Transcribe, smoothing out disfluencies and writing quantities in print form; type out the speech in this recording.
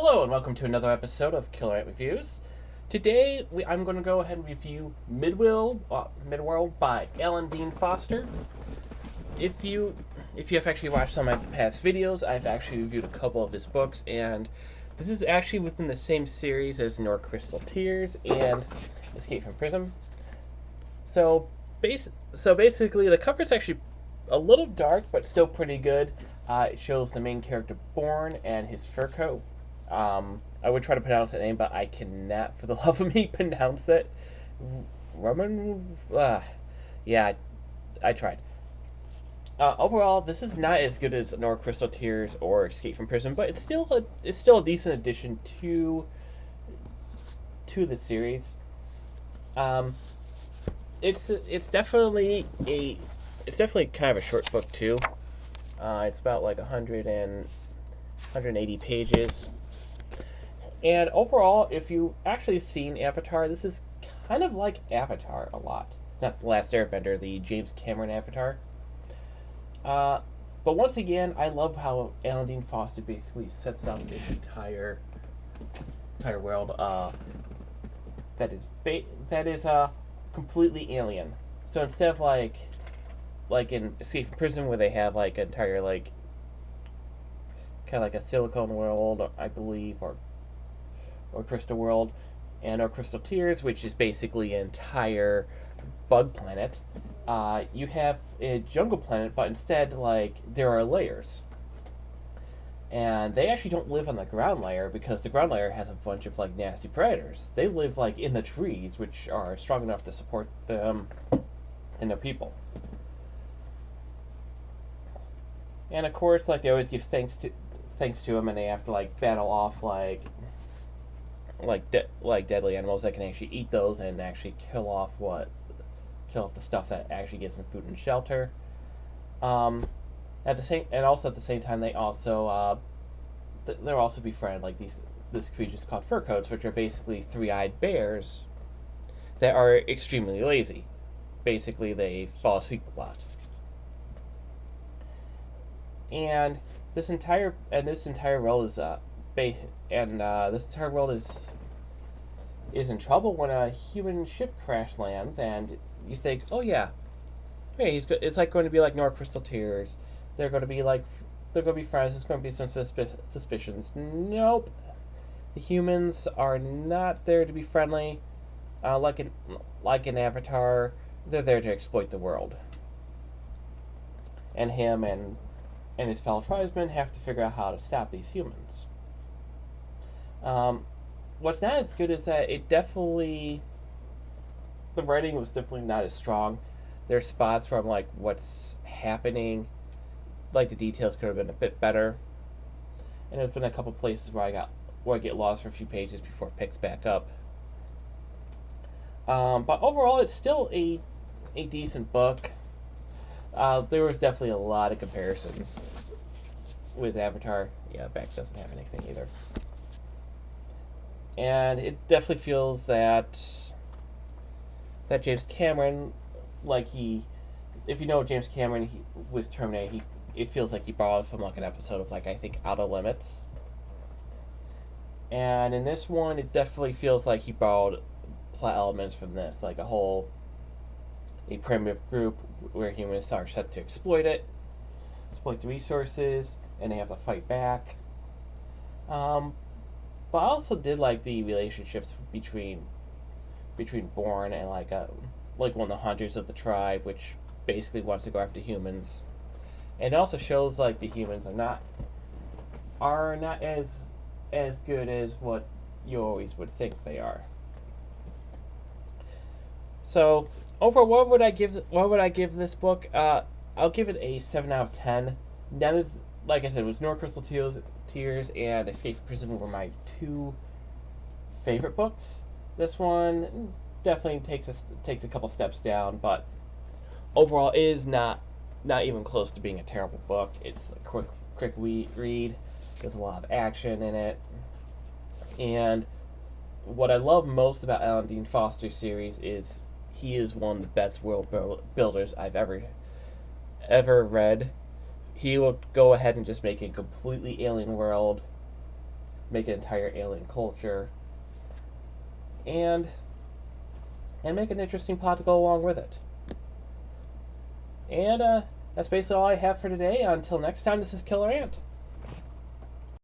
Hello and welcome to another episode of Killer Ant Reviews. Today I'm going to go ahead and review Midworld by Alan Dean Foster. If you have actually watched some of my past videos, I've actually reviewed a couple of his books, and this is actually within the same series as Nor Crystal Tears and Escape from Prism. So basically, the cover is actually a little dark, but still pretty good. It shows the main character Born and his fur coat. I would try to pronounce that name, but I cannot for the love of me pronounce it. Roman? Yeah, I tried. Overall, this is not as good as Nor Crystal Tears or Escape from Prison, but it's still a decent addition to the series. It's definitely kind of a short book too. It's about like 180 pages. And overall, if you've actually seen Avatar, this is kind of like Avatar a lot. Not The Last Airbender, the James Cameron Avatar. But once again, I love how Alan Dean Foster basically sets up this entire world that is completely alien. So instead of like in Escape from Prison, where they have like an entire like kind of like a silicone world, I believe, or Crystal World, and or Crystal Tears, which is basically an entire bug planet. You have a jungle planet, but instead, like, there are layers. And they actually don't live on the ground layer because the ground layer has a bunch of like nasty predators. They live like in the trees, which are strong enough to support them and their people. And of course, like, they always give thanks to them, and they have to like battle off deadly animals that can actually eat those and actually kill off the stuff that actually gives them food and shelter. At the same time, they also they're also befriended like these creatures called fur coats, which are basically three-eyed bears that are extremely lazy. Basically, they fall asleep a lot. And this entire world is is in trouble when a human ship crash lands, and you think, oh yeah, hey, it's like going to be like Nor Crystal Tears. They're going to be friends. There's going to be some suspicions. Nope, the humans are not there to be friendly. Like an Avatar, they're there to exploit the world. And him and his fellow tribesmen have to figure out how to stop these humans. What's not as good is that the writing was definitely not as strong. There's spots from like what's happening, like the details could have been a bit better. And there's been a couple places where I get lost for a few pages before it picks back up. But overall, it's still a decent book. There was definitely a lot of comparisons with Avatar. Yeah, Beck doesn't have anything either. And it definitely feels that James Cameron, if you know James Cameron, he was Terminator. It feels like he borrowed from like an episode of I think Outer Limits. And in this one, it definitely feels like he borrowed plot elements from this, like a primitive group where humans are set to exploit the resources, and they have to fight back. But I also did like the relationships between Bourne and like one of the hunters of the tribe, which basically wants to go after humans. And it also shows like the humans are not as good as what you always would think they are. So overall, what would I give this book? I'll give it a 7 out of 10. That is, like I said, it was Nor Crystal Tears and Escape from Prison were my two favorite books. This one definitely takes a couple steps down, but overall it is not even close to being a terrible book. It's a quick read. There's a lot of action in it, and what I love most about Alan Dean Foster's series is he is one of the best world builders I've ever read. He will go ahead and just make a completely alien world make an entire alien culture, and make an interesting plot to go along with it. And that's basically all I have for today. Until next time, this is Killer Ant.